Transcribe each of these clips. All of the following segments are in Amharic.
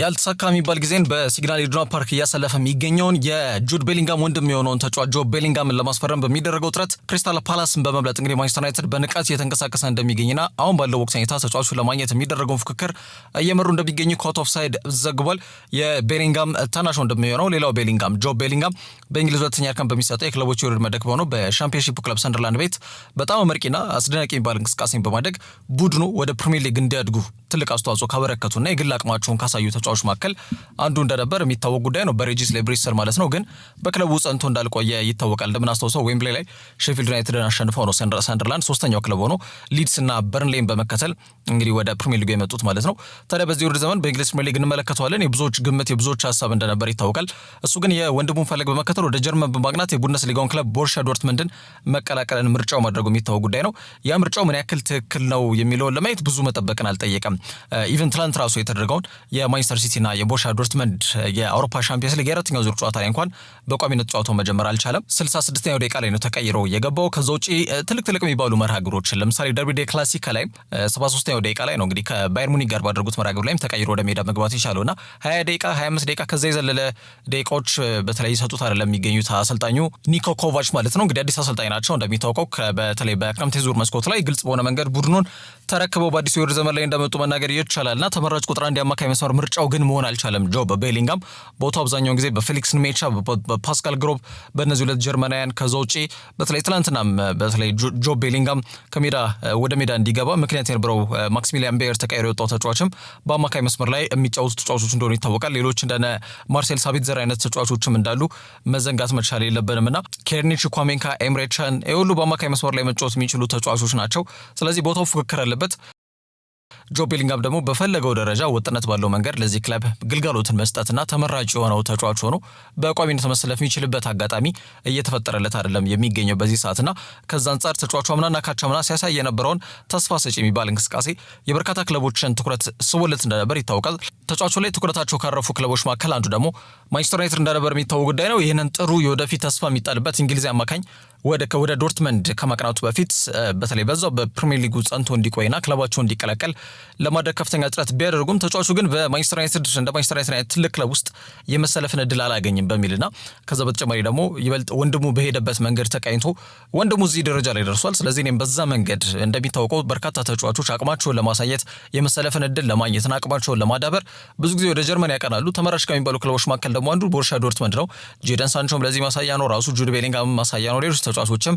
ያልተሳካ የሚባል ጊዜን በሲግናል ኢዱና ፓርክ እያሳለፈ የሚገኘውን የጁድ ቤሊንጋም ወንድም የሆነውን ተጫዋች ጆብ ቤሊንጋምን ለማስፈረም በሚደረገው ጥረት ክሪስታል ፓላስን በመብለጥ እንግዲህ ማንቸስተር ዩናይትድ በንቃት እየተንቀሳቀሰ እንደሚገኝና አሁን ባለው ወቅት ሁኔታ ተጫዋቹን ለማግኘት የሚደረገውን ፍክክር እየመሩ እንደሚገኙ ኮት ኦፍ ሳይድ ዘግቧል። የቤሊንጋም ታናሽ ወንድም የሆነው ሌላው ቤሊንጋም ጆብ ቤሊንጋም በእንግሊዝ ሁለተኛ እርከን በሚሰጠው የክለቦች የውድድር መድረክ ሆኖ በሻምፒዮንሺፕ ክለብ ሰንደርላንድ ቤት በጣም አመርቂና አስደናቂ የሚባል እንቅስቃሴን በማድረግ ቡድኑ ወደ ፕሪሚየር ሊግ እንዲያድጉ ትልቅ አስተዋጽኦ ካበረከቱና የግል አቅማቸውን ካሳዩ ተጫዋቾች መካከል አንዱ እንደነበር የሚታወቅ ጉዳይ ነው። በሬጂስ ሌብሪሰር ማለት ነው። ግን በክለቡ ጸንቶ እንዳልቆየ ይታወቃል። እንደምናስተውሰው ዌምብሌ ላይ ሼፊልድ ዩናይትድን አሸንፈው ነው ሰንደርላንድ ሶስተኛው ክለብ ሆኖ ሊድስና በርንሌይን በመከተል እንግዲህ ወደ ፕሪሚየር ሊግ የመጡት ማለት ነው። ታዲያ በዚህ ውድድር ዘመን በእንግሊዝ ፕሪሚየር ሊግ እንመለከተዋለን። የብዙዎች ግምት የብዙዎች ሀሳብ እንደነበር ይታወቃል። እሱ ግን የወንድሙን ፈለግ በመከተል ወደ ጀርመን በማቅናት የቡንደስሊጋውን ክለብ ቦሩሲያ ዶርትመንድን መቀላቀልን ምርጫው ማድረጉ የሚታወቅ ጉዳይ ነው። ያ ምርጫው ምን ያክል ትክክል ነው የሚለውን ለማየት ብዙ መጠበቅን አልጠየቀም። ኢቨን ትላንት ራሱ የተደረገውን የማንቸስተር ሲቲና የቦሩሲያ ዶርትመንድ የአውሮፓ ሻምፒዮንስ ሊግ የአራተኛው ዙር ጨዋታ ላይ እንኳን በቋሚነት ጨዋታው መጀመር አልቻለም። 66ኛው ደቂቃ ላይ ነው ተቀይሮ የገባው። ከዛ ውጪ ትልቅ የሚባሉ መርሃ ግብሮች ለምሳሌ ደርቢ ዴ ክላሲክ ላይ 73ኛው ደቂቃ ላይ ነው እንግዲህ ከባየር ሙኒክ ጋር ባደረጉት መርሃ ግብር ላይም ተቀይሮ ወደ ሜዳ መግባት የቻለውና 20 ደቂቃ 25 ደቂቃ ከዛ የዘለለ ደቂቃዎች በተለይ ሰጡት አይደለም የሚገኙት አሰልጣኙ ኒኮ ኮቫች ማለት ነው። እንግዲህ አዲስ አሰልጣኝ ናቸው እንደሚታወቀው በተለይ በክረምት ዙር መስኮት ላይ ግልጽ በሆነ መንገድ ቡድኑን ተረክበው በአዲሱ የውድድር ዘመን ላይ እንደመጡ መናገር ይቻላልና ተመራጭ ቁጥር አንድ አማካይ መስመር ምርጫው ግን መሆን አልቻለም። ጆብ ቤሊንጋም ቦታው አብዛኛውን ጊዜ በፌሊክስ ሜቻ በፓስካል ግሮብ በእነዚህ ሁለት ጀርመናውያን ከዛ ውጪ በተለይ ትላንትናም በተለይ ጆብ ቤሊንጋም ከሜዳ ወደ ሜዳ እንዲገባ ምክንያት የነበረው ማክሲሚሊያን ቤየር ተቀይሮ የወጣው ተጫዋችም በአማካይ መስመር ላይ የሚጫወቱ ተጫዋቾች እንደሆኑ ይታወቃል። ሌሎች እንደነ ማርሴል ሳቢትዘር አይነት ተጫዋቾችም እንዳሉ መዘንጋት መቻል የለብንምና ኬርኒች ኳሜንካ ኤምሬ ቻን ሁሉ በአማካይ መስመር ላይ መጫወት የሚችሉ ተጫዋቾች ናቸው። ስለዚህ ቦታው ፉክክር አለበት። ጆብ ቤሊንጋም ደግሞ በፈለገው ደረጃ ወጥነት ባለው መንገድ ለዚህ ክለብ ግልጋሎትን መስጠትና ተመራጭ የሆነው ተጫዋች ሆኖ በቋሚነት መሰለፍ የሚችልበት አጋጣሚ እየተፈጠረለት አይደለም የሚገኘው በዚህ ሰዓትና ከዛ አንጻር ተጫዋቹ አምናና ካቻምና ሲያሳይ የነበረውን ተስፋ ሰጪ የሚባል እንቅስቃሴ የበርካታ ክለቦችን ትኩረት ስቦለት እንደነበር ይታወቃል። ተጫዋቹ ላይ ትኩረታቸው ካረፉ ክለቦች መካከል አንዱ ደግሞ ማንቸስተር ዩናይትድ እንደነበር የሚታወቅ ጉዳይ ነው። ይህንን ጥሩ የወደፊት ተስፋ የሚጣልበት እንግሊዛዊ አማካኝ ወደ ዶርትመንድ ከማቅናቱ በፊት በተለይ በዛው በፕሪሚየር ሊጉ ጸንቶ እንዲቆይና ክለባቸው እንዲቀላቀል ለማድረግ ከፍተኛ ጥረት ቢያደርጉም ተጫዋቹ ግን በማንቸስተር ዩናይትድ እንደ ማንቸስተር ዩናይትድ ትልቅ ክለብ ውስጥ የመሰለፍን እድል አላገኝም በሚልና ከዛ በተጨማሪ ደግሞ ይበልጥ ወንድሙ በሄደበት መንገድ ተቃኝቶ ወንድሙ እዚህ ደረጃ ላይ ደርሷል። ስለዚህ እኔም በዛ መንገድ እንደሚታወቀው በርካታ ተጫዋቾች አቅማቸውን ለማሳየት የመሰለፍን እድል ለማግኘትና አቅማቸውን ለማዳበር ብዙ ጊዜ ወደ ጀርመን ያቀናሉ። ተመራጭ ከሚባሉ ክለቦች መካከል ደግሞ አንዱ ቦሩሲያ ዶርትመንድ ነው። ጄደን ሳንቾም ለዚህ ማሳያ ነው። ራሱ ጁድ ቤሊንጋም ማሳያ ነው። ሌሎች ተጫዋቾችም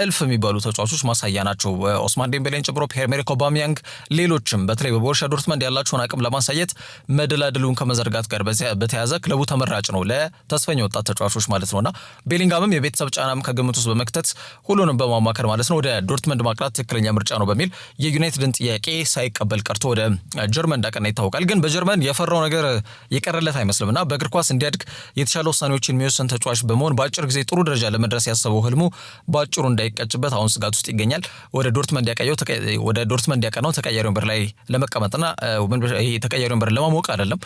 እልፍ የሚባሉ ተጫዋቾች ማሳያ ናቸው። ኦስማን ዴምቤሌን ጨምሮ ፒየር-ኤመሪክ ኦባሚያንግ ሌሎችም በተለይ በቦሩሲያ ዶርትመንድ ያላቸውን አቅም ለማሳየት መደላድሉን ከመዘርጋት ጋር በተያያዘ ክለቡ ተመራጭ ነው ለተስፈኛ ወጣት ተጫዋቾች ማለት ነውና ቤሊንጋምም የቤተሰብ ጫናም ከግምት ውስጥ በመክተት ሁሉንም በማማከር ማለት ነው ወደ ዶርትመንድ ማቅናት ትክክለኛ ምርጫ ነው በሚል የዩናይትድን ጥያቄ ሳይቀበል ቀርቶ ወደ ጀርመን እንዳቀና ይታወቃል። ግን በጀርመን የፈራው ነገር የቀረለት አይመስልምና በእግር ኳስ እንዲያድግ የተሻለ ውሳኔዎችን የሚወስን ተጫዋች በመሆን በአጭር ጊዜ ጥሩ ደረጃ ለመድረስ ያሰበው ህልሙ ባጭሩ እንዳይቀጭበት አሁን ስጋት ውስጥ ይገኛል። ወደ ዶርትመንድ ያቀናው ተቀያሪ ወንበር ላይ ለመቀመጥና ይሄ ተቀያሪ ወንበር ለማሞቅ አይደለም።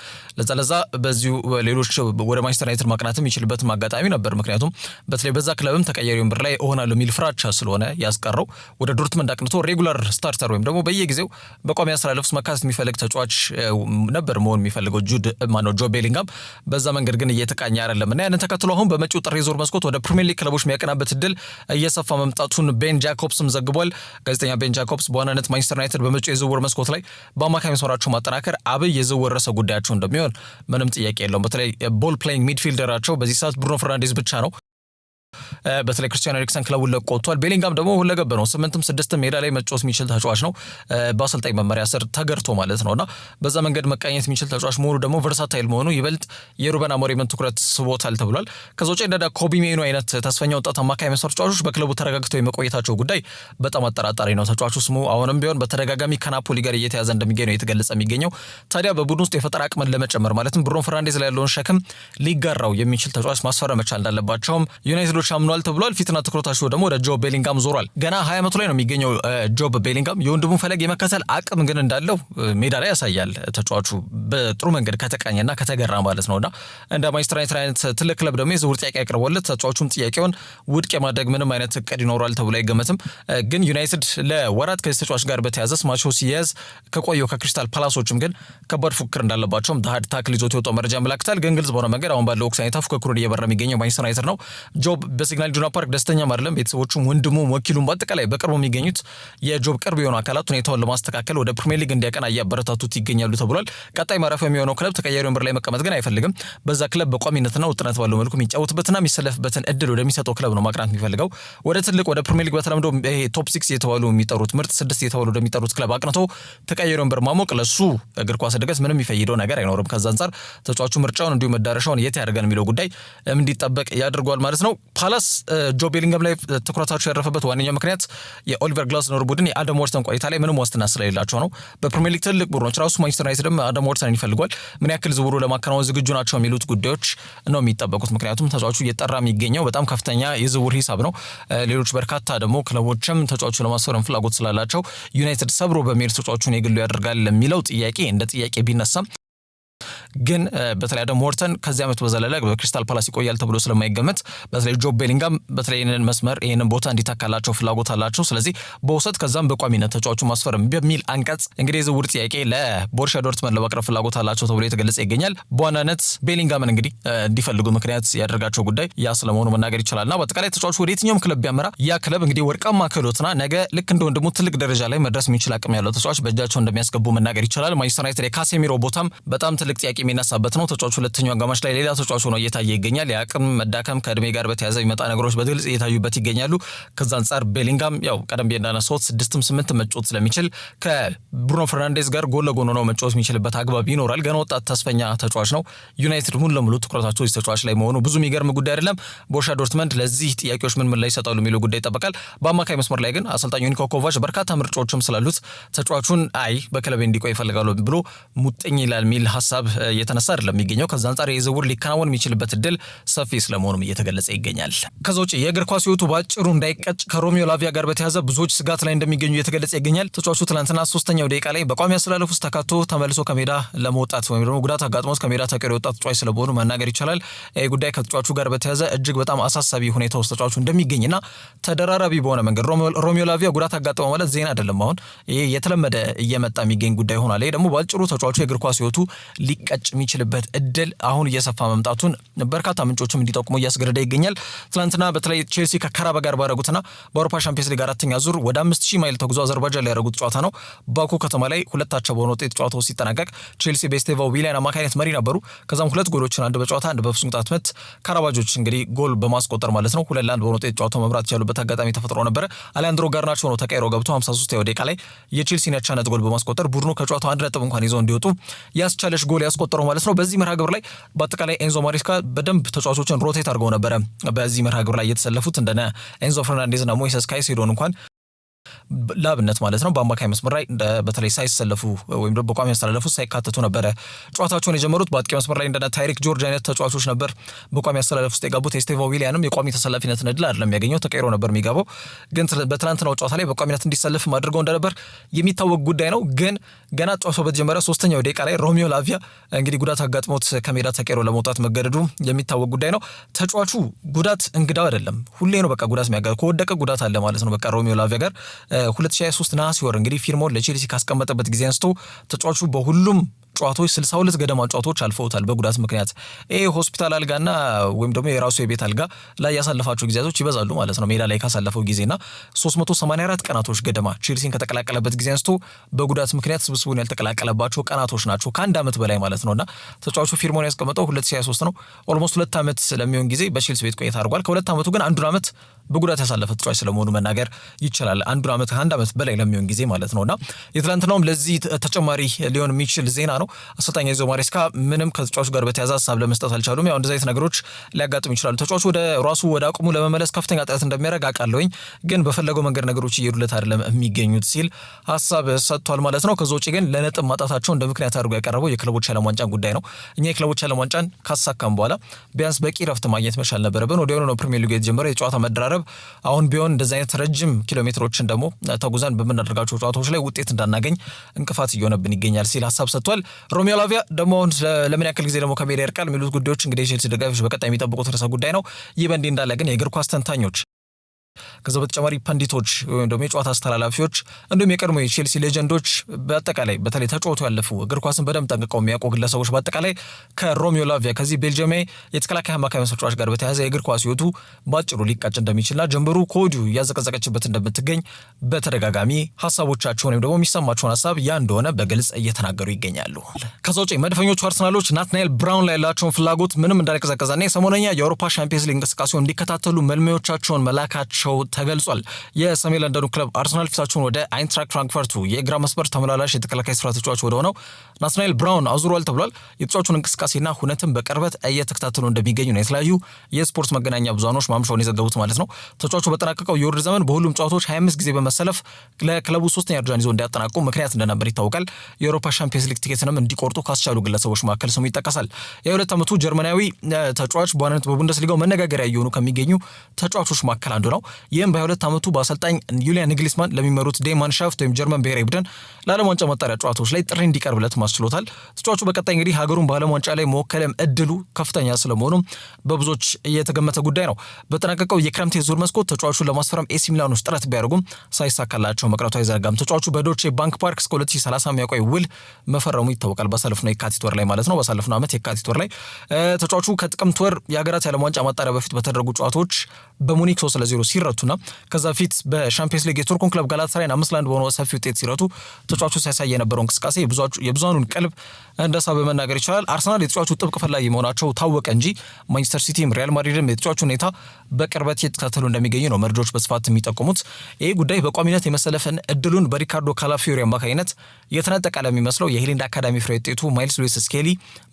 ለዛ በዚሁ ሌሎች ወደ ማንቸስተር ዩናይትድ ማቅናትም ይችልበት አጋጣሚ ነበር። ምክንያቱም በተለይ በዛ ክለብም ተቀያሪ ወንበር ላይ እሆናለሁ የሚል ፍራቻ ስለሆነ ያስቀረው ወደ ዶርትመንድ አቅንቶ ሬጉላር ስታርተር ወይም ደግሞ በየጊዜው በቋሚ አስተላለፍ ውስጥ መካተት የሚፈልግ ተጫዋች ነበር መሆን የሚፈልገው ጆብ ቤሊንጋም። በዛ መንገድ ግን እየተቃኘ አይደለምና ያንን ተከትሎ አሁን በመጪው ጥር የዞር መስኮት ወደ ፕሪሚየር ሊግ ክለቦች የሚያቀናበት እድል እየሰፋ መምጣቱን ቤን ጃኮብስም ዘግቧል። ጋዜጠኛ ቤን ጃኮብስ በዋናነት ማንቸስተር ዩናይትድ በመጪው የዝውውር መስኮት ላይ በአማካይ መስመራቸው ማጠናከር አብይ የዝውውር ርዕሰ ጉዳያቸው እንደሚሆን ምንም ጥያቄ የለውም። በተለይ ቦል ፕሌይንግ ሚድፊልደራቸው በዚህ ሰዓት ብሩኖ ፈርናንዴዝ ብቻ ነው። በተለይ ክርስቲያን ኤሪክሰን ክለቡን ለቆ ወጥቷል። ቤሊንጋም ደግሞ ሁለገብ ነው። 8-6 ሜዳ ላይ መጫወት የሚችል ተጫዋች ነው። በአሰልጣኝ መመሪያ ስር ተገርቶ ማለት ነውና በዛ መንገድ መቃኘት የሚችል ተጫዋች መሆኑ ደግሞ ቨርሳታይል መሆኑ ይበልጥ የሩበን አሞሪምን ትኩረት ስቦታል ተብሏል። ከዛ ውጪ እንደ ኮቢ ሜኑ አይነት ተስፈኛ ወጣት አማካይ መስመር ተጫዋቾች በክለቡ ተረጋግተው የመቆየታቸው ጉዳይ በጣም አጠራጣሪ ነው። ተጫዋቹ ስሙ አሁንም ቢሆን በተደጋጋሚ ከናፖሊ ጋር እየተያዘ እንደሚገኝ ነው የተገለጸ የሚገኘው። ታዲያ በቡድን ውስጥ የፈጠራ አቅምን ለመጨመር ማለትም ብሩኖ ፈርናንዴዝ ላይ ያለውን ሸክም ሊጋራው የሚችል ተጫዋች ማስፈረም መቻል እንዳለባቸውም ዩናይትድ አንዳንዶች አምኗል ተብሏል። ፊትና ትኩረታቸው ደግሞ ወደ ጆብ ቤሊንጋም ዞሯል። ገና 20 ዓመቱ ላይ ነው የሚገኘው ጆብ ቤሊንጋም። የወንድሙን ፈለግ የመከተል አቅም ግን እንዳለው ሜዳ ላይ ያሳያል። ተጫዋቹ በጥሩ መንገድ ከተቃኘና ከተገራ ማለት ነውና እንደ ማንቸስተር ዩናይትድ አይነት ትልቅ ክለብ ደግሞ የዝውውር ጥያቄ ያቀርበለት ተጫዋቹም ጥያቄውን ውድቅ የማድረግ ምንም አይነት እቅድ ይኖራል ተብሎ አይገመትም። ግን ዩናይትድ ለወራት ከዚህ ተጫዋች ጋር በተያዘ ስማቸው ሲያዝ ከቆየው ከክሪስታል ፓላሶችም ግን ከባድ ፉክክር እንዳለባቸውም ዳድ ታክል ይዞት የወጣው መረጃ ያመለክታል። ግን ግልጽ በሆነ መንገድ አሁን ባለው ወቅት አይነት ፉክክሩን እየበራ የሚገኘው ማንቸስተር ዩናይትድ ነው። ጆብ በሲግናል ኢዱና ፓርክ ደስተኛ አይደለም። ቤተሰቦቹም ወንድሙም ወኪሉም በአጠቃላይ በቅርቡ የሚገኙት የጆብ ቅርብ የሆኑ አካላት ሁኔታውን ለማስተካከል ወደ ፕሪሚየር ሊግ እንዲያቀና እያበረታቱት ይገኛሉ ተብሏል። ቀጣይ ማረፊያ የሚሆነው ክለብ ተቀያሪ ወንበር ላይ መቀመጥ ግን አይፈልግም። በዛ ክለብ በቋሚነትና ውጥረት ባለው መልኩ የሚጫወትበትና የሚሰለፍበትን እድል ወደሚሰጠው ክለብ ነው ማቅናት የሚፈልገው። ወደ ትልቅ ወደ ፕሪሚየር ሊግ በተለምዶ ቶፕ 6 የተባሉ የሚጠሩት ምርጥ 6 የተባሉ ወደሚጠሩት ክለብ አቅንቶ ተቀያሪ ወንበር ማሞቅ ለሱ እግር ኳስ እድገት ምንም የሚፈይደው ነገር አይኖርም። ከዛ አንፃር ተጫዋቹ ምርጫውን እንዲሁ መዳረሻውን የት ያደርጋል የሚለው ጉዳይ እንዲጠበቅ ያደርገዋል ማለት ነው። ፓላስ ጆብ ቤሊንጋም ላይ ትኩረታቸው ያረፈበት ዋነኛው ምክንያት የኦሊቨር ግላስነር ቡድን የአደም ወርተን ቆይታ ላይ ምንም ዋስትና ስለሌላቸው ነው። በፕሪሚየር ሊግ ትልቅ ቡድኖች ራሱ ማንቸስተር ዩናይትድም አደም ወርተን ይፈልጓል። ምን ያክል ዝውውሩ ለማከናወን ዝግጁ ናቸው የሚሉት ጉዳዮች ነው የሚጠበቁት። ምክንያቱም ተጫዋቹ እየጠራ የሚገኘው በጣም ከፍተኛ የዝውውር ሂሳብ ነው። ሌሎች በርካታ ደግሞ ክለቦችም ተጫዋቹ ለማስፈረም ፍላጎት ስላላቸው ዩናይትድ ሰብሮ በመሄድ ተጫዋቹን የግሉ ያደርጋል የሚለው ጥያቄ እንደ ጥያቄ ቢነሳም ግን በተለይ ደግሞ ሞርተን ከዚህ ዓመት በዘለለ በክሪስታል ፓላስ ይቆያል ተብሎ ስለማይገመት በተለይ ጆብ ቤሊንጋም በተለይ ይህንን መስመር ይህንን ቦታ እንዲታካላቸው ፍላጎት አላቸው። ስለዚህ በውሰት ከዛም በቋሚነት ተጫዋቹ ማስፈረም በሚል አንቀጽ እንግዲህ የዝውውር ጥያቄ ለቦሩሲያ ዶርትመንድ ለማቅረብ ፍላጎት አላቸው ተብሎ የተገለጸ ይገኛል። በዋናነት ቤሊንጋምን እንግዲህ እንዲፈልጉ ምክንያት ያደርጋቸው ጉዳይ ያ ስለመሆኑ መናገር ይችላልና በአጠቃላይ ተጫዋቹ ወደ የትኛውም ክለብ ቢያመራ ያ ክለብ እንግዲህ ወርቃማ ክህሎትና ነገ ልክ እንደ ወንድሙ ትልቅ ደረጃ ላይ መድረስ የሚችል አቅም ያለው ተጫዋች በእጃቸው እንደሚያስገቡ መናገር ይችላል። ማንቸስተር ዩናይትድ የካሴሚሮ ቦታም በጣም ትልቅ ጥያቄ የሚነሳበት ነው። ተጫዋቹ ሁለተኛው አጋማሽ ላይ ሌላ ተጫዋቹ ነው እየታየ ይገኛል። የአቅም መዳከም ከእድሜ ጋር በተያያዘ የሚመጣ ነገሮች በግልጽ እየታዩበት ይገኛሉ። ከዛ አንፃር ቤሊንጋም ያው ቀደም ብዬ እንዳነሳሁት 6-8 መጫወት ስለሚችል ከብሩኖ ፈርናንዴዝ ጋር ጎን ለጎን ነው መጫወት የሚችልበት አግባብ ይኖራል። ገና ወጣት ተስፈኛ ተጫዋች ነው። ዩናይትድ ሙሉ ለሙሉ ትኩረታቸው እዚህ ተጫዋች ላይ መሆኑ ብዙ የሚገርም ጉዳይ አይደለም። ቦሩሲያ ዶርትመንድ ለዚህ ጥያቄዎች ምን ላይ ይሰጣሉ የሚለው ጉዳይ ይጠበቃል። በአማካይ መስመር ላይ ግን አሰልጣኙ ኒኮ ኮቫች በርካታ ምርጫዎችም ስላሉት ተጫዋቹን በክለብ እንዲቆይ ይፈልጋሉ ብሎ ሙጥኝ ይላል የሚል ሀሳብ እየተነሳ አይደለም የሚገኘው። ከዛ አንፃር የዝውውር ሊከናወን የሚችልበት እድል ሰፊ ስለመሆኑም እየተገለጸ ይገኛል። ከዛ ውጭ የእግር ኳስ ህይወቱ ባጭሩ እንዳይቀጭ ከሮሚዮ ላቪያ ጋር በተያዘ ብዙዎች ስጋት ላይ እንደሚገኙ እየተገለጸ ይገኛል። ተጫዋቹ ትናንትና 3ኛው ደቂቃ ላይ በቋሚ አሰላለፍ ውስጥ ተካቶ ተመልሶ ከሜዳ ለመውጣት ወይም ደግሞ ጉዳት አጋጥሞት ከሜዳ ተቀሪ የወጣ ተጫዋች ስለመሆኑ መናገር ይቻላል። ይህ ጉዳይ ከተጫዋቹ ጋር በተያዘ እጅግ በጣም አሳሳቢ ሁኔታ ውስጥ ተጫዋቹ እንደሚገኝና ተደራራቢ በሆነ መንገድ ሮሚዮ ላቪያ ጉዳት አጋጥሞ ማለት ዜና አይደለም። አሁን ይሄ የተለመደ እየመጣ የሚገኝ ጉዳይ ሆኗል። ይሄ ደግሞ ባጭሩ ተጫዋቹ የእግር ኳስ ህይወቱ ሊቀጭ የሚችልበት እድል አሁን እየሰፋ መምጣቱን በርካታ ምንጮችም እንዲጠቁሙ እያስገረደ ይገኛል። ትናንትና በተለይ ቼልሲ ከካራባ ጋር ባደረጉትና በአውሮፓ ሻምፒዮንስ ሊግ 4ኛ ዙር ወደ 5000 ማይል ተጉዞ አዘርባይጃን ላይ ያደረጉት ጨዋታ ነው። ባኩ ከተማ ላይ 2-0 በሆነ ውጤት ጨዋታው ሲጠናቀቅ ቼልሲ በስቴቫ ዊሊያን አማካኝነት መሪ ነበሩ። ከዛም 2 ጎሎችን አንድ በጨዋታ አንድ በፍጹም ቅጣት ምት ካራባጆች እንግዲህ ጎል በማስቆጠር ማለት ነው 2-1 በሆነ ውጤት ጨዋታው መምራት ያሉበት አጋጣሚ ተፈጥሮ ነበር። አሌያንድሮ ጋርናቾ ነው ተቀይሮ ገብቶ 53ኛው ደቂቃ ላይ የቼልሲን ያቻነት ጎል በማስቆጠር ቡድኑ ከጨዋታው 1 ነጥብ እንኳን ይዘው እንዲወጡ ያስቻለሽ ጎል ያስቆጠረው ማለት ነው። በዚህ መርሃ ግብር ላይ በአጠቃላይ ኤንዞ ማሬስካ በደንብ ተጫዋቾችን ሮቴት አድርገው ነበረ በዚህ መርሃ ግብር ላይ የተሰለፉት እንደነ ኤንዞ ፈርናንዴዝ እና ሞይሰስ ካይሴዶን እንኳን ላብነት ማለት ነው በአማካይ መስመር ላይ በተለይ ሳይሰለፉ ወይም ደግሞ በቋሚ ያስተላለፉ ሳይካተቱ ነበረ ጨዋታቸውን የጀመሩት። በአጥቂ መስመር ላይ እንደነ ታይሪክ ጆርጅ አይነት ተጫዋቾች ነበር በቋሚ ያስተላለፉ ውስጥ የገቡት። ስቴቫ ዊሊያንም የቋሚ ተሰላፊነትን እድል አይደለም ያገኘው ተቀይሮ ነበር የሚገባው። ግን በትናንትናው ጨዋታ ላይ በቋሚነት እንዲሰለፍ አድርገው እንደነበር የሚታወቅ ጉዳይ ነው። ግን ገና ጨዋታው በተጀመረ 3ኛው ደቂቃ ላይ ሮሚዮ ላቪያ እንግዲህ ጉዳት አጋጥሞት ከሜዳ ተቀይሮ ለመውጣት መገደዱ የሚታወቅ ጉዳይ ነው። ተጫዋቹ ጉዳት እንግዳው አይደለም፣ ሁሌ ነው በቃ ጉዳት የሚያጋጥመው። ከወደቀ ጉዳት አለ ማለት ነው በቃ ሮሚዮ ላቪያ ጋር 2023 ነሐሴ ወር እንግዲህ ፊርማውን ለቼልሲ ካስቀመጠበት ጊዜ አንስቶ ተጫዋቹ በሁሉም ጨዋታዎች 62 ገደማ ጨዋታዎች አልፈውታል በጉዳት ምክንያት። ሆስፒታል አልጋና ወይም ደግሞ የራሱ የቤት አልጋ ላይ ያሳለፋቸው ጊዜያቶች ይበዛሉ ማለት ነው ሜዳ ላይ ካሳለፈው ጊዜና 384 ቀናቶች ገደማ ቼልሲን ከተቀላቀለበት ጊዜ አንስቶ በጉዳት ምክንያት ስብስቡን ያልተቀላቀለባቸው ቀናቶች ናቸው ከአንድ ዓመት በላይ ማለት ነውና ተጫዋቹ ፊርማውን ያስቀመጠው 2023 ነው። ኦልሞስት 2 ዓመት ስለሚሆን ጊዜ በቼልሲ ቤት ቆይታ አድርጓል። ከ2 ዓመቱ ግን አንዱን ዓመት በጉዳት ያሳለፈ ተጫዋች ስለመሆኑ መናገር ይችላል። አንዱን ዓመት ከአንድ ዓመት በላይ ለሚሆን ጊዜ ማለት ነውና የትላንትናውም ለዚህ ተጨማሪ ሊሆን የሚችል ዜና ነው። አሰልጣኝ ኤንዞ ማሬስካ ምንም ከተጫዋቹ ጋር በተያያዘ ሀሳብ ለመስጠት አልቻሉም። ያው እንደዚህ አይነት ነገሮች ሊያጋጥሙ ይችላሉ። ተጫዋቹ ወደ አቅሙ ለመመለስ ከፍተኛ ጥረት እንደሚያደርግ አውቃለሁኝ፣ ግን በፈለገው መንገድ ነገሮች እየሄዱለት አይደለም የሚገኙት ሲል ሀሳብ ሰጥቷል ማለት ነው። ከዛ ውጪ ግን ለነጥብ ማጣታቸው እንደ ምክንያት አድርጎ ያቀረበው የክለቦች ዓለም ዋንጫን ጉዳይ ነው። እኛ የክለቦች ዓለም ዋንጫን ካሳካም በኋላ ቢያንስ በቂ ረፍት ማግኘት መቻል ነበረብን። ወዲያውኑ ነው ፕሪሚየር ሊግ የተጀመረው የጨዋታ መደራረብ። አሁን ቢሆን እንደዚህ አይነት ረጅም ኪሎ ሜትሮችን ደግሞ ተጉዘን በምናደርጋቸው ጨዋታዎች ላይ ውጤት እንዳናገኝ እንቅፋት እየሆነብን ይገኛል ሲል ሀሳብ ሰጥቷል። ሮሜዮ ላቪያ ደግሞ ለምን ያክል ጊዜ ደግሞ ከሜዳ ይርቃል የሚሉት ጉዳዮች እንግዲህ ቼልሲ ደጋፊዎች በቀጣይ የሚጠብቁት ርዕሰ ጉዳይ ነው። ይህ በእንዲህ እንዳለ ግን የእግር ኳስ ተንታኞች ከዛ በተጨማሪ ፐንዲቶች ወይም ደግሞ የጨዋታ አስተላላፊዎች እንዲሁም የቀድሞ የቼልሲ ሌጀንዶች በአጠቃላይ በተለይ ተጫውቶ ያለፉ እግር ኳስን በደንብ ጠንቅቀው የሚያውቁ ግለሰቦች በአጠቃላይ ከሮሜዮ ላቪያ ከዚህ ቤልጅየማዊ የተከላካይ አማካይ ተጫዋች ጋር በተያያዘ የእግር ኳስ ሕይወቱ ባጭሩ ሊቃጭ እንደሚችልና ጀምበሩ ከወዲሁ እያዘቀዘቀችበት እንደምትገኝ በተደጋጋሚ ሀሳቦቻቸውን ወይም ደግሞ የሚሰማቸውን ሀሳብ ያ እንደሆነ በግልጽ እየተናገሩ ይገኛሉ። ከዛ ውጪ መድፈኞቹ አርሰናሎች ናትናኤል ብራውን ላይ ያላቸውን ፍላጎት ምንም እንዳልቀዘቀዘና የሰሞነኛ የአውሮፓ ሻምፒየንስ ሊግ እንቅስቃሴውን እንዲከታተሉ መልማዮቻቸውን መላካቸው ተገልጿል። የሰሜን ለንደኑ ክለብ አርሰናል ፊታቸውን ወደ አይንትራክት ፍራንክፈርቱ የግራ መስመር ተመላላሽ የተከላካይ ስፍራ ተጫዋች ወደ ሆነው ናትናኤል ብራውን አዙሯል ተብሏል። የተጫዋቹን እንቅስቃሴና ሁነትን በቅርበት እየተከታተሉ እንደሚገኙ ነው የተለያዩ የስፖርት መገናኛ ብዙሃኖች ማምሻውን የዘገቡት ማለት ነው። ተጫዋቹ በተጠናቀቀው የውድድር ዘመን በሁሉም ጨዋታዎች 25 ጊዜ በመሰለፍ ለክለቡ ሶስተኛ ደረጃን ይዞ እንዲያጠናቁ ምክንያት እንደነበር ይታወቃል። የአውሮፓ ሻምፒየንስ ሊግ ቲኬትንም እንዲቆርጡ ካስቻሉ ግለሰቦች መካከል ስሙ ይጠቀሳል። የ2 ዓመቱ ጀርመናዊ ተጫዋች በዋናነት በቡንደስሊጋው መነጋገሪያ እየሆኑ ከሚገኙ ተጫዋቾች መካከል አንዱ ነው። ይህም በ22 ዓመቱ በአሰልጣኝ ዩሊያን ንግሊስማን ለሚመሩት ዴማንሻፍት ወይም ጀርመን ብሔራዊ ቡድን ለዓለም ዋንጫ ማጣሪያ ጨዋታዎች ላይ ጥሪ እንዲቀርብለት ማስችሎታል። ተጫዋቹ በቀጣይ እንግዲህ ሀገሩን በዓለም ዋንጫ ላይ መወከልም እድሉ ከፍተኛ ስለመሆኑ በብዙዎች እየተገመተ ጉዳይ ነው። በተጠናቀቀው የክረምት የዝውውር መስኮት ተጫዋቹን ለማስፈረም ኤሲ ሚላኖች ጥረት ቢያደርጉም ሳይሳካላቸው መቅረቱ አይዘነጋም። ተጫዋቹ በዶቼ ባንክ ፓርክ እስከ 2030 የሚያቆይ ውል መፈረሙ ይታወቃል። ባሳለፍነው የካቲት ወር ላይ ማለት ነው። ባሳለፍነው ዓመት የካቲት ወር ላይ ተጫዋቹ ከጥቅምት ወር የሀገራት የዓለም ዋንጫ ማጣሪያ በፊት በተደረጉ ጨዋታዎች በሙኒክ 3-0 ሲረቱና ከዛ ፊት በሻምፒየንስ ሊግ የቱርኩን ክለብ ጋላታሳራይን 5-1 በሆነ ሰፊ ውጤት ሲረቱ ተጫዋቹ ሲያሳይ የነበረው እንቅስቃሴ የብዙሃኑን ቀልብ እንደሳበ መናገር ይቻላል። አርሰናል የተጫዋቹ ጥብቅ ፈላጊ መሆናቸው ታወቀ እንጂ ማንቸስተር ሲቲም ሪያል ማድሪድም የተጫዋቹ ሁኔታ በቅርበት እየተከታተሉ እንደሚገኙ ነው መረጃዎች በስፋት የሚጠቁሙት። ይህ ጉዳይ በቋሚነት የመሰለፍን እድሉን በሪካርዶ ካላፊዮሪ አማካኝነት የተነጠቀ ለሚመስለው የሂሊንድ አካዳሚ ፍሬ ውጤቱ ማይልስ ሉዊስ ስኬሊ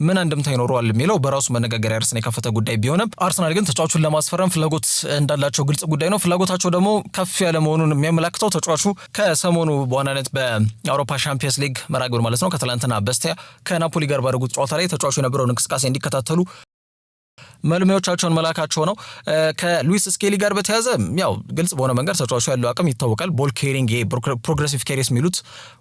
ምን አንድምታ ይኖረዋል የሚለው በራሱ መነጋገሪያ ርዕስን የከፈተ ጉዳይ ቢሆንም አርሰናል ግን ተጫዋቹን ለማስፈረም ፍላጎት እንዳላቸው ግልጽ ጉዳይ ነው። ፍላጎታቸው ደግሞ ከፍ ያለ መሆኑን የሚያመላክተው ተጫዋቹ ከሰሞኑ በዋናነት በአውሮፓ ሻምፒየንስ ሊግ መርሃ ግብር ማለት ነው ከትላንትና በስቲያ ከናፖሊ ጋር ባደረጉት ጨዋታ ላይ ተጫዋቹ የነበረውን እንቅስቃሴ እንዲከታተሉ መልማዮቻቸውን መላካቸው ነው። ከሉዊስ ስኬሊ ጋር በተያዘ ያው ግልጽ በሆነ መንገድ ተጫዋቹ ያለው አቅም ይታወቃል። ቦል ኬሪንግ ፕሮግሬሲቭ ኬሪስ የሚሉት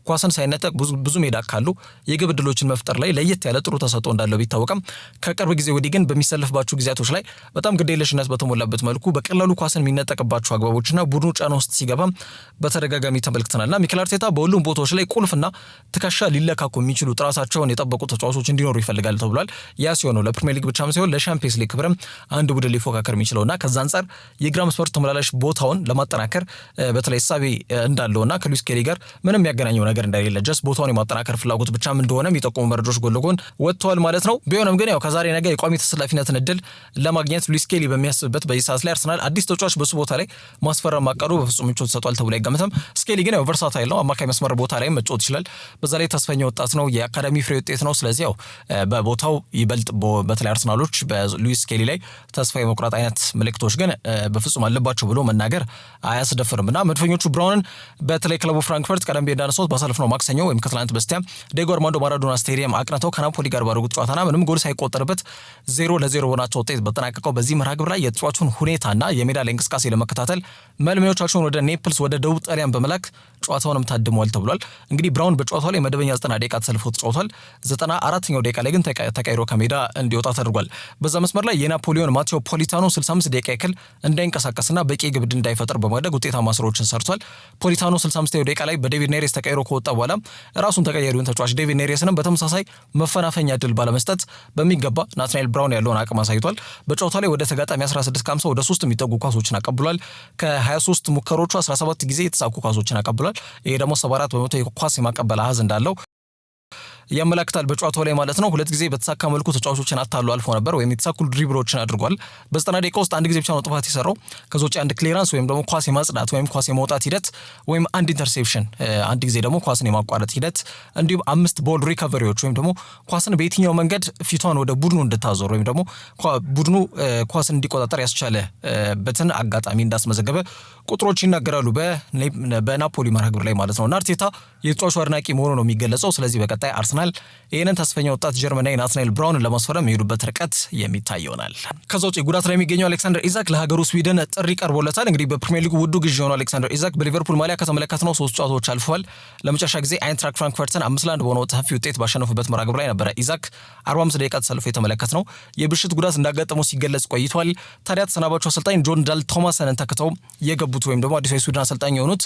ኳስን ሳይነጠቅ ብዙ ሜዳ ካሉ የግብ ዕድሎችን መፍጠር ላይ ለየት ያለ ጥሩ ተሰጥኦ እንዳለው ቢታወቅም ከቅርብ ጊዜ ወዲህ ግን በሚሰለፍባቸው ጊዜያቶች ላይ በጣም ግዴለሽነት በተሞላበት መልኩ በቀላሉ ኳስን የሚነጠቅባቸው አግባቦችና ቡድኑ ጫና ውስጥ ሲገባ በተደጋጋሚ ተመልክተናልና ሚኬል አርቴታ በሁሉም ቦታዎች ላይ ቁልፍና ትከሻ ሊለካኩ የሚችሉ ጥራታቸውን የጠበቁ ተጫዋቾች እንዲኖሩ ይፈልጋል ተብሏል። ያ ሲሆን ለፕሪሚየር ሊግ ብቻም ሳይሆን ለሻምፒየንስ ሊግ ክብርም አንድ ቡድን ሊፎካከር የሚችለውና ከዛ አንጻር የግራ መስመር ተመላላሽ ቦታውን ለማጠናከር በተለይ ሳቢ እንዳለውና ከሉዊስ ስኬሊ ጋር ምንም ያገናኘው ነገር እንደሌለ ጀስት ቦታውን የማጠናከር ፍላጎት ብቻም እንደሆነ የሚጠቁሙ መረጃዎች ጎን ለጎን ወጥተዋል ማለት ነው። ቢሆንም ግን ያው ከዛሬ ነገ የቋሚ ተሰላፊነትን እድል ለማግኘት ሉዊስ ስኬሊ በሚያስብበት በዚህ ሰዓት ላይ አርሰናል አዲስ ተጫዋች በሱ ቦታ ላይ ማስፈረም ማቀዱ በፍጹም ምቾት ሰጥቷል ተብሎ አይገመትም። ስኬሊ ግን ያው ቨርሳታይል ነው። አማካይ መስመር ቦታ ላይ መጫወት ይችላል። በዛ ላይ ተስፈኛ ወጣት ነው። የአካዳሚ ፍሬ ውጤት ነው። ስለዚህ ያው በቦታው ይበልጥ በተለይ አርሰናሎች በሉዊስ ስኬሊ ላይ ተስፋ የመቁረጥ አይነት ምልክቶች ግን በፍጹም አለባቸው ብሎ መናገር አያስደፍርምና መድፈኞቹ ብራውንን በተለይ ክለቡ ፍራንክፈርት ቀደም ብዬ እንዳነሳሁት ባሳለፍነው ማክሰኞ ወይም ከትላንት በስቲያ ዲዬጎ አርማንዶ ማራዶና ስቴዲየም አቅንተው ከናፖሊ ጋር ባደረጉት ጨዋታና ምንም ጎል ሳይቆጠርበት 0-0 በሆናቸው ውጤት በተጠናቀቀው በዚህ መርሃ ግብር ላይ የተጫዋቹን ሁኔታና የሜዳ ላይ እንቅስቃሴ ለመከታተል መልማዮቻቸውን ወደ ኔፕልስ ወደ ደቡብ ጣሊያን በመላክ ጨዋታውንም ታድመዋል ተብሏል። እንግዲህ ብራውን በጨዋታው ላይ መደበኛ 90 ደቂቃ ተሰልፎ ተጫውቷል። 94ኛው ደቂቃ ላይ ግን ተቀይሮ ከሜዳ እንዲወጣ ተደርጓል። በዛ መስመር ላይ የናፖሊዮን ማቴዎ ፖሊታኖ 65 ደቂቃ ያክል እንዳይንቀሳቀስና በቂ ግብ እንዳይፈጥር በማድረግ ውጤታማ ስራዎችን ሰርቷል። ፖሊታኖ 65ኛው ደቂቃ ላይ በዴቪድ ኔሬስ ተቀይሮ ከወጣ በኋላ ራሱን ተቀያሪውን ተጫዋች ዴቪድ ኔሬስንም በተመሳሳይ መፈናፈኛ ድል ባለመስጠት በሚገባ ናትናኤል ብራውን ያለውን አቅም አሳይቷል። በጨዋታው ላይ ወደ ተጋጣሚ 16-50 ወደ 3 የሚጠጉ ኳሶችን አቀብሏል። ከ23 ሙከሮቹ 17 ጊዜ የተሳኩ ኳሶችን አቀብሏል። ይሄ ደግሞ 74% የኳስ የማቀበል አሃዝ እንዳለው ያመላክታል በጨዋታው ላይ ማለት ነው። ሁለት ጊዜ በተሳካ መልኩ ተጫዋቾችን አታሎ አልፎ ነበር ወይም የተሳኩ ድሪብሎችን አድርጓል። በ90 ደቂቃ ውስጥ አንድ ጊዜ ብቻ ነው ጥፋት የሰራው። ከዛ ውጪ አንድ ክሊራንስ ወይም ደግሞ ኳስ የማጽዳት ወይም ኳስ የማውጣት ሂደት ወይም አንድ ኢንተርሴፕሽን፣ አንድ ጊዜ ደግሞ ኳስን የማቋረጥ ሂደት እንዲሁም 5 ቦል ሪካቨሪዎች ወይም ደግሞ ኳስን በየትኛው መንገድ ፊቷን ወደ ቡድኑ እንድታዞር ወይም ደግሞ ቡድኑ ኳስን እንዲቆጣጠር ያስቻለበትን አጋጣሚ እንዳስመዘገበ ቁጥሮች ይናገራሉ በናፖሊ መርሃ ግብር ላይ ማለት ነው። አርቴታ የተጫዋቹ አድናቂ መሆኑ ነው የሚገለጸው። ስለዚህ በቀጣይ አርሰናል ይህንን ተስፈኛ ወጣት ጀርመናዊ ናትናኤል ብራውንን ለማስፈረም የሚሄዱበት ርቀት የሚታይ ይሆናል። ከዛ ውጪ ጉዳት ላይ የሚገኘው አሌክሳንደር ኢዛክ ለሀገሩ ስዊድን ጥሪ ቀርቦለታል። እንግዲህ በፕሪሚየር ሊጉ ውዱ ግዢ የሆነው አሌክሳንደር ኢዛክ በሊቨርፑል ማሊያ ከተመለከትነው 3 ጨዋታዎች አልፈዋል። ለመጨረሻ ጊዜ አይንትራክ ፍራንክፈርትን 5-1 በሆነ ሰፊ ውጤት ባሸነፉበት መርሃ ግብር ላይ ነበረ ኢዛክ 45 ደቂቃ ተሰልፎ የተመለከትነው። የብልሽት ጉዳት እንዳጋጠመው ሲገለጽ ቆይቷል። ታዲያ ተሰናባቹ አሰልጣኝ ጆን ዳል ቶማስን ተክተው የገቡት ወይም ደግሞ አዲሱ የስዊድን አሰልጣኝ የሆኑት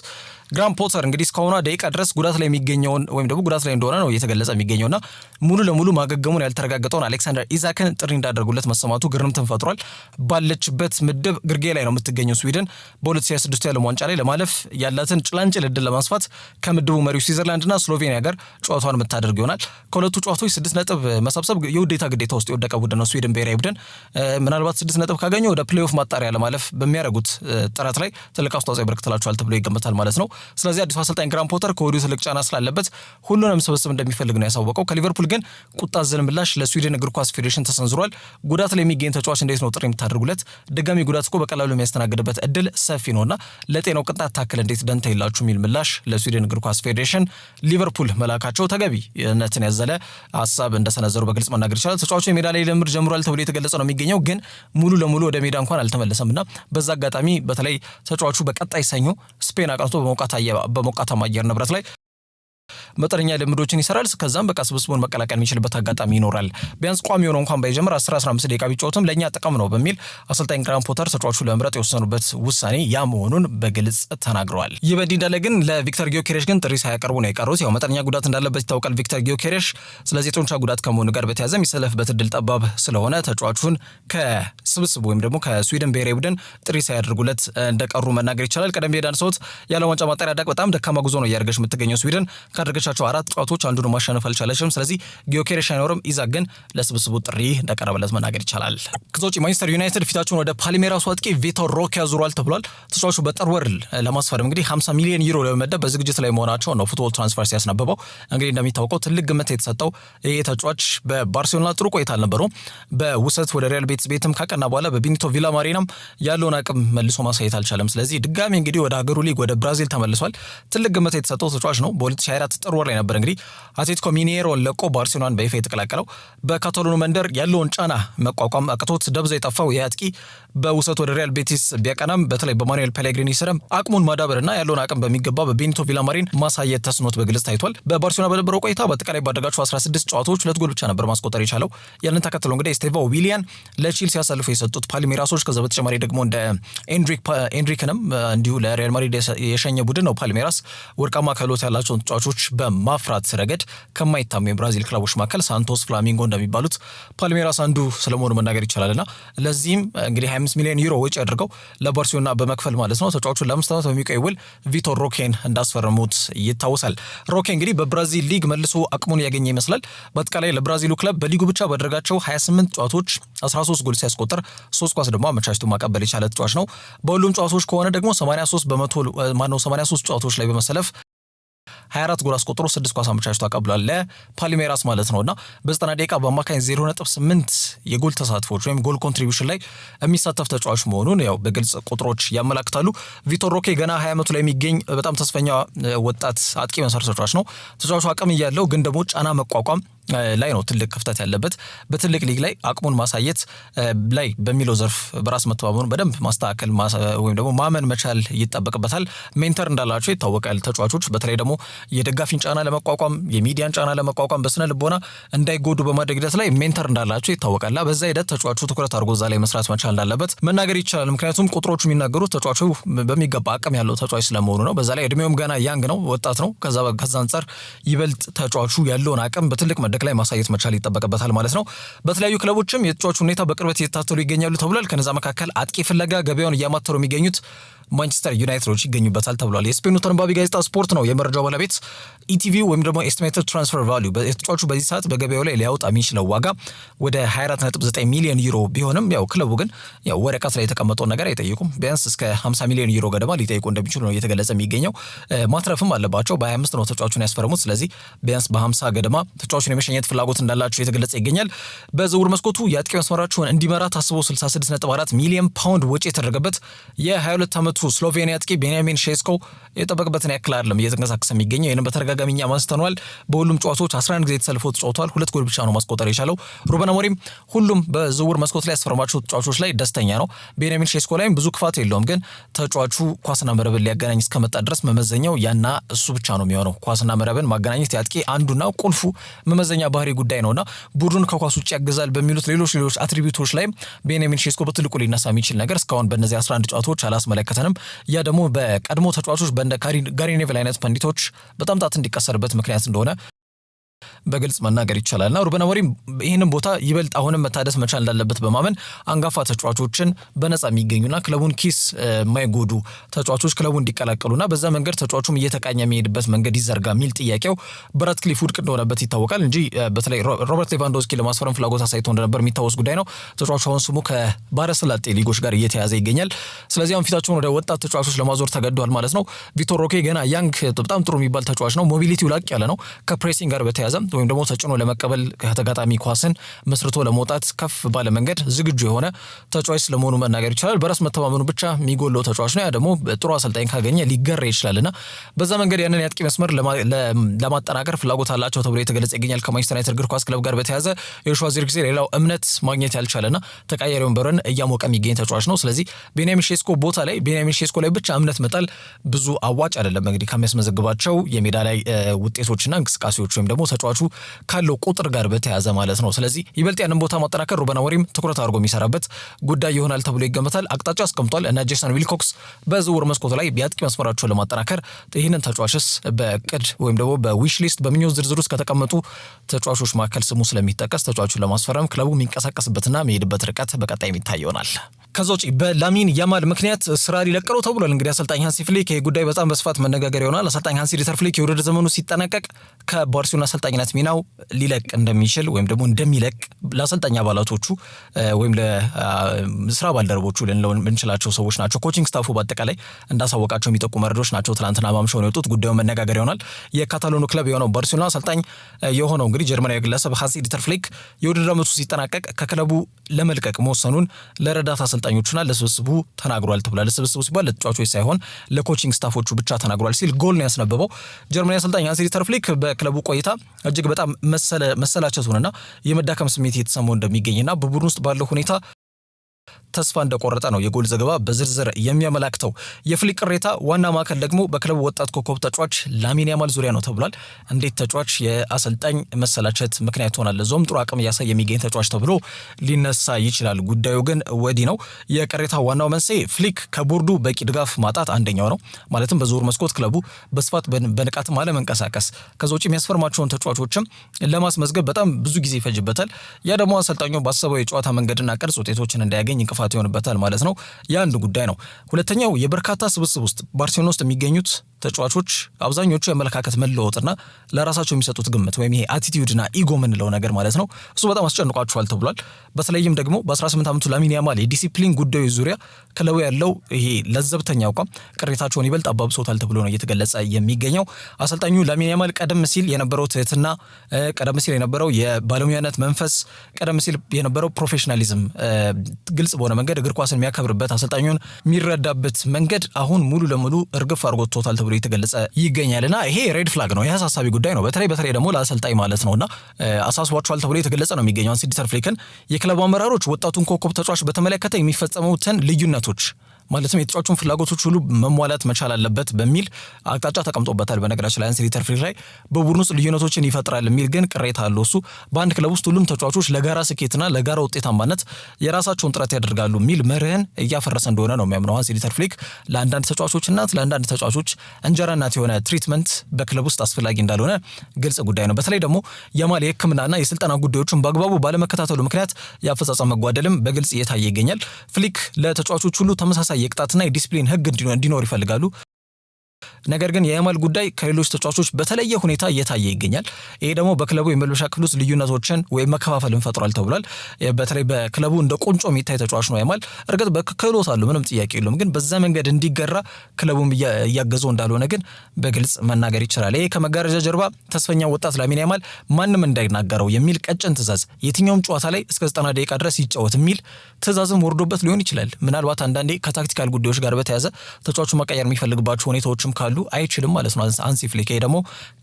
ግራም ፖተር እንግዲህ እስካሁኗ ደቂቃ ድረስ ጉዳት ላይ የሚገኘውን ወይም ደግሞ ጉዳት ላይ እንደሆነ ነው እየተገለጸ የሚገኘውና ሙሉ ለሙሉ ማገገሙን ያልተረጋገጠውን አሌክሳንደር ኢዛክን ጥሪ እንዳደርጉለት መሰማቱ ግርምትን ፈጥሯል። ባለችበት ምድብ ግርጌ ላይ ነው የምትገኘው ስዊድን በ2026 የዓለም ዋንጫ ላይ ለማለፍ ያላትን ጭላንጭል እድል ለማስፋት ከምድቡ መሪው ስዊዘርላንድና ስሎቬኒያ ጋር ጨዋታውን የምታደርግ ይሆናል። ከሁለቱ ጨዋታዎች 6 ነጥብ መሰብሰብ የውዴታ ግዴታ ውስጥ የወደቀ ቡድን ነው ስዊድን ብሔራዊ ቡድን። ምናልባት 6 ነጥብ ካገኘ ወደ ፕሌይኦፍ ማጣሪያ ለማለፍ በሚያደርጉት ጥረት ላይ ትልቅ አስተዋጽኦ ያበረክትላቸዋል ተብሎ ይገመታል ማለት ነው። ስለዚህ አዲሱ አሰልጣኝ ግራም ፖተር ከወዲሁ ትልቅ ጫና ስላለበት ሁሉንም ስብስብ እንደሚፈልግ ነው ያሳወቀው። ከሊቨርፑል ግን ቁጣ ዘል ምላሽ ለስዊድን እግር ኳስ ፌዴሬሽን ተሰንዝሯል። ጉዳት ላይ የሚገኝ ተጫዋች እንዴት ነው ጥሪ የምታደርጉለት? ድጋሚ ጉዳት እኮ በቀላሉ የሚያስተናግድበት እድል ሰፊ ነውና ለጤናው ቅጣት ታክል እንዴት ደንታ የላችሁ የሚል ምላሽ ለስዊድን እግር ኳስ ፌዴሬሽን ሊቨርፑል መላካቸው ተገቢነትን ያዘለ ሀሳብ እንደሰነዘሩ በግልጽ መናገር ይቻላል። ተጫዋቹ የሜዳ ላይ ልምምድ ጀምሯል ተብሎ የተገለጸ ነው የሚገኘው ግን ሙሉ ለሙሉ ወደ ሜዳ እንኳን አልተመለሰምና በዛ አጋጣሚ በተለይ ተጫዋቹ በቀጣይ ሰኞ ስፔን አቅንቶ በሞቃታማ አየር ንብረት ላይ መጠነኛ ልምዶችን ይሰራል። ከዛም በቃ ስብስቡን መቀላቀል የሚችልበት አጋጣሚ ይኖራል። ቢያንስ ቋሚ ሆኖ እንኳን ባይጀምር 10-15 ደቂቃ ቢጫወትም ለኛ ጥቅም ነው በሚል አሰልጣኝ ግራም ፖተር ተጫዋቹ ለመምረጥ የወሰኑበት ውሳኔ ያ መሆኑን በግልጽ ተናግረዋል። ይህ በእንዲህ እንዳለ ግን ለቪክተር ጊዮኬሬሽ ግን ጥሪ ሳያቀርቡ ነው የቀሩት። ያው መጠነኛ ጉዳት እንዳለበት ይታወቃል ቪክተር ጊዮኬሬሽ። ስለዚህ የጡንቻ ጉዳት ከመሆኑ ጋር በተያያዘ የሚሰለፍበት እድል ጠባብ ስለሆነ ተጫዋቹን ከስብስቡ ወይም ደግሞ ከስዊድን ብሔራዊ ቡድን ጥሪ ሳያደርጉለት እንደቀሩ መናገር ይቻላል። ቀደም ብዬ እንዳነሳሁት የዓለም ዋንጫ ማጣሪያ በጣም ደካማ ጉዞ ነው እያደረገች የምትገኘው ስዊድን ካደረገቻቸው 4 ጨዋታዎች አንዱን ማሸነፍ አልቻለችም። ስለዚህ ጊዮኬሬሽ አይኖርም። ኢዛክ ግን ለስብስቡ ጥሪ እንደቀረበለት መናገር ይቻላል። ከዛ ውጪ ማንቸስተር ዩናይትድ ፊታቸውን ወደ ፓልሜራሱ አጥቂ ቪቶር ሮኬ ያዙሯል ተብሏል። ተጫዋቹ በጥር ወር ለማስፈረም እንግዲህ 50 ሚሊዮን ዩሮ ለመመደብ በዝግጅት ላይ መሆናቸው ነው ፉትቦል ትራንስፈር ሲያስነበበው። እንግዲህ እንደሚታወቀው ትልቅ ግምት የተሰጠው ይሄ ተጫዋች በባርሴሎና ጥሩ ቆይታ አልነበረውም። በውሰት ወደ ሪያል ቤትም ካቀና በኋላ በቤኒቶ ቪላማሪናም ያለውን አቅም መልሶ ማሳየት አልቻለም። ስለዚህ ድጋሚ እንግዲህ ወደ ሀገሩ ሊግ ወደ ብራዚል ተመልሷል። ትልቅ ግምት የተሰጠው ተጫዋች ነው። በ2024 ጥር ወር ላይ ነበር እንግዲህ አትሌቲኮ ሚኔሮን ለቆ ባርሴሎናን በይፋ የተቀላቀለው። በካታሎኑ መንደር ያለውን ጫና መቋቋም አቅቶት ደብዛ የጠፋው የአጥቂ በውሰት ወደ ሪያል ቤቲስ ቢያቀናም በተለይ በማኑኤል ፔሌግሪኒ ስርም አቅሙን ማዳበርና ያለውን አቅም በሚገባ በቤኒቶ ቪላማሪን ማሳየት ተስኖት በግልጽ ታይቷል። በባርሴሎና በነበረው ቆይታ በአጠቃላይ ባደረጋቸው 16 ጨዋታዎች 2 ጎል ብቻ ነበር ማስቆጠር የቻለው። ያንን ተከትሎ እንግዲህ ስቴቫ ዊሊያን ለቼልሲ ያሳልፉ የሰጡት ፓልሜራሶች ከዛ በተጨማሪ ደግሞ እንደ ኤንድሪክንም እንዲሁ ለሪያል ማድሪድ የሸኘ ቡድን ነው። ፓልሜራስ ወርቃማ ክህሎት ያላቸውን ተጫዋቾች በማፍራት ረገድ ከማይታሙ የብራዚል ክለቦች መካከል ሳንቶስ፣ ፍላሚንጎ እንደሚባሉት ፓልሜራስ አንዱ ስለመሆኑ መናገር ይቻላልና ለዚህም እንግዲህ 25 ሚሊዮን ዩሮ ወጪ አድርገው ለባርሴሎና በመክፈል ማለት ነው ተጫዋቹን ለ5 ዓመት በሚቆይ ውል ቪቶር ሮኬን እንዳስፈረሙት ይታወሳል። ሮኬ እንግዲህ በብራዚል ሊግ መልሶ አቅሙን ያገኘ ይመስላል። በአጠቃላይ ለብራዚሉ ክለብ በሊጉ ብቻ ባደረጋቸው 28 ጨዋታዎች 13 ጎል ሲያስቆጥር 3 ኳስ ደግሞ አመቻችቶ ማቀበል የቻለ ተጫዋች ነው። በሁሉም ጨዋታዎች ከሆነ ደግሞ 83 ጨዋታዎች ላይ በመሰለፍ 24 ጎል አስቆጥሮ 6 ኳስ አመቻችቶ አቀብሏል ለፓልሜራስ ማለት ነውና በ90 ደቂቃ በአማካኝ 0.8 የጎል ተሳትፎች ወይም ጎል ኮንትሪቢዩሽን ላይ የሚሳተፍ ተጫዋች መሆኑን ያው በግልጽ ቁጥሮች ያመላክታሉ። ቪቶር ሮኬ ገና 20 ዓመቱ ላይ የሚገኝ በጣም ተስፈኛ ወጣት አጥቂ መሰረት ተጫዋች ነው። ተጫዋቹ አቅም እያለው ግን ደግሞ ጫና መቋቋም ላይ ነው ትልቅ ክፍተት ያለበት። በትልቅ ሊግ ላይ አቅሙን ማሳየት ላይ በሚለው ዘርፍ በራስ መተማመኑ በደንብ ማስተካከል ወይም ደግሞ ማመን መቻል ይጠበቅበታል። ሜንተር እንዳላቸው ይታወቃል። ተጫዋቾች በተለይ ደግሞ የደጋፊን ጫና ለመቋቋም የሚዲያን ጫና ለመቋቋም በስነ ልቦና እንዳይጎዱ በማድረግ ሂደት ላይ ሜንተር እንዳላቸው ይታወቃል። በዛ ሂደት ተጫዋቹ ትኩረት አድርጎ እዛ ላይ መስራት መቻል እንዳለበት መናገር ይቻላል። ምክንያቱም ቁጥሮቹ የሚናገሩት ተጫዋቹ በሚገባ አቅም ያለው ተጫዋች ስለመሆኑ ነው። በዛ ላይ እድሜውም ገና ያንግ ነው፣ ወጣት ነው። ከዛ አንጻር ይበልጥ ተጫዋቹ ያለውን አቅም በትልቅ መድረክ መድረክ ላይ ማሳየት መቻል ይጠበቅበታል ማለት ነው። በተለያዩ ክለቦችም የተጫዋቹ ሁኔታ በቅርበት እየተከታተሉ ይገኛሉ ተብሏል። ከነዛ መካከል አጥቂ ፍለጋ ገበያውን እያማተሩ የሚገኙት ማንቸስተር ዩናይትዶች ይገኙበታል ተብሏል። የስፔኑ ተንባቢ ጋዜጣ ስፖርት ነው የመረጃው ባለቤት። ኢቲቪ ወይም ደግሞ ኤስቲሜትድ ትራንስፈር ቫልዩ የተጫዋቹ በዚህ ሰዓት በገበያው ላይ ሊያወጣ የሚችለው ዋጋ ወደ 24.9 ሚሊዮን ዩሮ ቢሆንም ያው ክለቡ ግን ያው ወረቀት ላይ የተቀመጠውን ነገር አይጠይቁም። ቢያንስ እስከ 50 ሚሊዮን ዩሮ ገደማ ሊጠይቁ እንደሚችሉ ነው እየተገለጸ የሚገኘው። ማትረፍም አለባቸው። በ25 ነው ተጫዋቹን ያስፈረሙት። ስለዚህ ቢያንስ በ50 ገደማ ተጫዋቹን የመሸኘት ፍላጎት እንዳላቸው የተገለጸ ይገኛል። በዝውውር መስኮቱ የአጥቂ መስመራቸውን እንዲመራ ታስቦ 66.4 ሚሊዮን ፓውንድ ወጪ የተደረገበት የ22 ዓመቱ ስሎቬኒያ አጥቂ ቤንያሚን ሼስኮ የጠበቅበትን ያክል አይደለም እየተንቀሳቀሰ የሚገኘው። ይህንም በተደጋጋሚ እኛ ማስተዋል። በሁሉም ጨዋታዎች 11 ጊዜ ተሰልፎ ተጫውቷል። 2 ጎል ብቻ ነው ማስቆጠር የቻለው። ሩበን አሞሪም ሁሉም በዝውውር መስኮት ላይ ያስፈረማቸው ተጫዋቾች ላይ ደስተኛ ነው። ቤንያሚን ሼስኮ ላይም ብዙ ክፋት የለውም፣ ግን ተጫዋቹ ኳስና መረብን ሊያገናኝ እስከመጣ ድረስ መመዘኛው ያና እሱ ብቻ ነው የሚሆነው። ኳስና መረብን ማገናኘት የአጥቂ አንዱና ቁልፉ መመዘኛ ባህሪ ጉዳይ ነውና ቡድን ከኳስ ውጭ ያገዛል በሚሉት ሌሎች አትሪቢዩቶች ላይ ቤንያሚን ሼስኮ በትልቁ ሊነሳ የሚችል ነገር እስካሁን በእነዚህ 11 ጨዋታዎች አላስመለከተንም። ያ ደግሞ በቀድሞ ተጫዋቾች በእንደ ጋሪ ኔቭል አይነት ፐንዲቶች በጣም ጣት እንዲቀሰርበት ምክንያት እንደሆነ በግልጽ መናገር ይቻላልና ሩበን አሞሪም ይህንን ቦታ ይበልጥ አሁንም መታደስ መቻል እንዳለበት በማመን አንጋፋ ተጫዋቾችን በነፃ የሚገኙና ክለቡን ኪስ የማይጎዱ ተጫዋቾች ክለቡ እንዲቀላቀሉና በዛ መንገድ ተጫዋቹም እየተቃኘ የሚሄድበት መንገድ ይዘርጋ የሚል ጥያቄው በራትክሊፍ ውድቅ እንደሆነበት ይታወቃል እንጂ በተለይ ሮበርት ሌቫንዶስኪ ለማስፈረም ፍላጎት አሳይቶ እንደነበር የሚታወስ ጉዳይ ነው። ተጫዋቹ አሁን ስሙ ከባሕረ ሰላጤ ሊጎች ጋር እየተያዘ ይገኛል። ስለዚህ አሁን ፊታቸውን ወደ ወጣት ተጫዋቾች ለማዞር ተገዷል ማለት ነው። ቪቶር ሮኬ ገና ያንግ በጣም ጥሩ የሚባል ተጫዋች ነው። ሞቢሊቲው ላቅ ያለ ነው። ከፕሬሲንግ ጋር በተያያዘ ወይም ደግሞ ተጭኖ ለመቀበል ከተጋጣሚ ኳስን መስርቶ ለመውጣት ከፍ ባለ መንገድ ዝግጁ የሆነ ተጫዋች ስለመሆኑ መናገር ይቻላል። በራስ መተማመኑ ብቻ የሚጎለው ተጫዋች ነው። ያ ደግሞ ጥሩ አሰልጣኝ ካገኘ ሊገራ ይችላልና በዛ መንገድ ያንን የአጥቂ መስመር ለማጠናከር ፍላጎት አላቸው ተብሎ የተገለጸ ይገኛል። ከማንቸስተር ዩናይትድ እግር ኳስ ክለብ ጋር በተያያዘ የጆሹዋ ዚርክዜ ሌላው እምነት ማግኘት ያልቻለና ተቀያሪ ወንበርን እያሞቀ የሚገኝ ተጫዋች ነው። ስለዚህ ቤንያሚን ሼስኮ ቦታ ላይ ቤንያሚን ሼስኮ ላይ ብቻ እምነት መጣል ብዙ አዋጭ አይደለም። እንግዲህ ከሚያስመዘግባቸው የሜዳ ላይ ውጤቶችና እንቅስቃሴዎች ወይም ደግሞ ተጫዋቹ ካለው ቁጥር ጋር በተያያዘ ማለት ነው። ስለዚህ ይበልጥ ያንን ቦታ ማጠናከር ሩበን አሞሪም ትኩረት አድርጎ የሚሰራበት ጉዳይ ይሆናል ተብሎ ይገመታል። አቅጣጫ አስቀምጧል እና ጄሰን ዊልኮክስ በዝውውር መስኮት ላይ የአጥቂ መስመራቸውን ለማጠናከር ይህንን ተጫዋችስ በቅድ ወይም ደግሞ በዊሽ ሊስት በምኞት ዝርዝር ውስጥ ከተቀመጡ ተጫዋቾች መካከል ስሙ ስለሚጠቀስ ተጫዋቹን ለማስፈረም ክለቡ የሚንቀሳቀስበትና የሚሄድበት ርቀት በቀጣይ የሚታይ ይሆናል። ከዛ ውጪ በላሚን ያማል ምክንያት ስራ ሊለቀው ተብሏል። እንግዲህ አሰልጣኝ ሃንሲ ፍሊክ ይህ ጉዳይ በጣም በስፋት መነጋገር ይሆናል። አሰልጣኝ ሃንሲ ዲተር ፍሊክ የውድድር ዘመኑ ሲጠናቀቅ ከባርሴሎና አሰልጣኝነት ሚናው ሊለቅ እንደሚችል ወይም ደግሞ እንደሚለቅ ለአሰልጣኝ አባላቶቹ ወይም ለስራ ባልደረቦቹ ልንችላቸው ሰዎች ናቸው ኮቺንግ ስታፉ በአጠቃላይ እንዳሳወቃቸው የሚጠቁ መረጃዎች ናቸው ትናንትና ማምሻውን የወጡት። ጉዳዩ መነጋገር ይሆናል። የካታሎኑ ክለብ የሆነው ባርሴሎና አሰልጣኝ የሆነው እንግዲህ ጀርመናዊ ግለሰብ ሃንሲ ዲተር ፍሊክ የውድድር ዓመቱ ሲጠናቀቅ ከክለቡ ለመልቀቅ መወሰኑን ለረዳት አሰልጣኞቹና ለስብስቡ ተናግሯል ተብሏል። ለስብስቡ ሲባል ለተጫዋቾች ሳይሆን ለኮቺንግ ስታፎቹ ብቻ ተናግሯል ሲል ጎል ነው ያስነበበው። ጀርመናዊ አሰልጣኝ ሃንሲ ዲተር ፍሊክ በክለቡ ቆይታ እጅግ በጣም መሰላቸቱንና የመዳከም ስሜት የተሰማው እንደሚገኝና በቡድን ውስጥ ባለው ሁኔታ ተስፋ እንደቆረጠ ነው የጎል ዘገባ በዝርዝር የሚያመላክተው። የፍሊክ ቅሬታ ዋና ማዕከል ደግሞ በክለቡ ወጣት ኮከብ ተጫዋች ላሚን ያማል ዙሪያ ነው ተብሏል። እንዴት ተጫዋች የአሰልጣኝ መሰላቸት ምክንያት ሆናል? ዞም ጥሩ አቅም እያሳየ የሚገኝ ተጫዋች ተብሎ ሊነሳ ይችላል። ጉዳዩ ግን ወዲህ ነው። የቅሬታ ዋናው መንስኤ ፍሊክ ከቦርዱ በቂ ድጋፍ ማጣት አንደኛው ነው። ማለትም በዝውውር መስኮት ክለቡ በስፋት በንቃትም አለመንቀሳቀስ፣ ከዛ ውጭ የሚያስፈርማቸውን ተጫዋቾችም ለማስመዝገብ በጣም ብዙ ጊዜ ይፈጅበታል። ያ ደግሞ አሰልጣኙ ባሰበው የጨዋታ መንገድና ቅርጽ ውጤቶችን እንዳያገኝ እንቅፋት ይሆንበታል ማለት ነው። የአንድ ጉዳይ ነው። ሁለተኛው የበርካታ ስብስብ ውስጥ ባርሴሎና ውስጥ የሚገኙት ተጫዋቾች አብዛኞቹ የአመለካከት መለወጥና ለራሳቸው የሚሰጡት ግምት ወይም ይሄ አቲቲዩድና ኢጎ የምንለው ነገር ማለት ነው እሱ በጣም አስጨንቋቸዋል ተብሏል። በተለይም ደግሞ በ18 ዓመቱ ላሚን ያማል የዲሲፕሊን ጉዳዮች ዙሪያ ክለቡ ያለው ይሄ ለዘብተኛ አቋም ቅሬታቸውን ይበልጥ አባብሶታል ተብሎ ነው እየተገለጸ የሚገኘው። አሰልጣኙ ላሚን ያማል ቀደም ሲል የነበረው ትህትና፣ ቀደም ሲል የነበረው የባለሙያነት መንፈስ፣ ቀደም ሲል የነበረው ፕሮፌሽናሊዝም ግልጽ በሆነ መንገድ እግር ኳስን የሚያከብርበት አሰልጣኙን የሚረዳበት መንገድ አሁን ሙሉ ለሙሉ እርግፍ አድርጎታል ተብሎ የተገለጸ ይገኛልና ይሄ ሬድ ፍላግ ነው። ይሄ አሳሳቢ ጉዳይ ነው። በተለይ ደግሞ ለአሰልጣኝ ማለት ነውና አሳስቧቸዋል ተብሎ የተገለጸ ነው የሚገኘው። ሃንሲ ዲተር ፍሊክን የክለቡ አመራሮች ወጣቱን ኮከብ ተጫዋች በተመለከተ የሚፈጸሙትን ልዩነቶች ማለትም የተጫዋቹን ፍላጎቶች ሁሉ መሟላት መቻል አለበት በሚል አቅጣጫ ተቀምጦበታል። በነገራችን ላይ ሃንሲ ዲተር ፍሊክ ላይ በቡድን ውስጥ ልዩነቶችን ይፈጥራል የሚል ግን ቅሬታ አለው። እሱ በአንድ ክለብ ውስጥ ሁሉም ተጫዋቾች ለጋራ ስኬትና ለጋራ ውጤታማነት የራሳቸውን ጥረት ያደርጋሉ የሚል መርህን እያፈረሰ እንደሆነ ነው የሚያምነው ሃንሲ ዲተር ፍሊክ። ለአንዳንድ ተጫዋቾች ለአንዳንድ ተጫዋቾች እንጀራ እናት የሆነ ትሪትመንት በክለብ ውስጥ አስፈላጊ እንዳልሆነ ግልጽ ጉዳይ ነው። በተለይ ደግሞ ያማል የሕክምናና የስልጠና ጉዳዮችን በአግባቡ ባለመከታተሉ ምክንያት የአፈጻጸም መጓደልም በግልጽ እየታየ ይገኛል። ፍሊክ ለተጫዋቾች ሁሉ ተመሳሳይ የቅጣትና የዲስፕሊን ህግ እንዲኖር ይፈልጋሉ። ነገር ግን የያማል ጉዳይ ከሌሎች ተጫዋቾች በተለየ ሁኔታ እየታየ ይገኛል። ይሄ ደግሞ በክለቡ የመልበሻ ክፍል ውስጥ ልዩነቶችን ወይም መከፋፈልን ፈጥሯል ተብሏል። በተለይ በክለቡ እንደ ቁንጮ የሚታይ ተጫዋች ነው ያማል። እርግጥ በክህሎት አለው፣ ምንም ጥያቄ የለውም። ግን በዛ መንገድ እንዲገራ ክለቡም እያገዘው እንዳልሆነ ግን በግልጽ መናገር ይችላል። ይሄ ከመጋረጃ ጀርባ ተስፈኛ ወጣት ላሚን ያማል ማንም እንዳይናገረው የሚል ቀጭን ትዕዛዝ፣ የትኛውም ጨዋታ ላይ እስከ 90 ደቂቃ ድረስ ይጫወት የሚል ትዕዛዝም ወርዶበት ሊሆን ይችላል። ምናልባት አንዳንዴ ከታክቲካል ጉዳዮች ጋር በተያያዘ ተጫዋቹ መቀየር የሚፈልግባቸው ሁኔታዎችም ካሉ አይችልም ማለት ነው ሃንሲ ፍሊክ። ደግሞ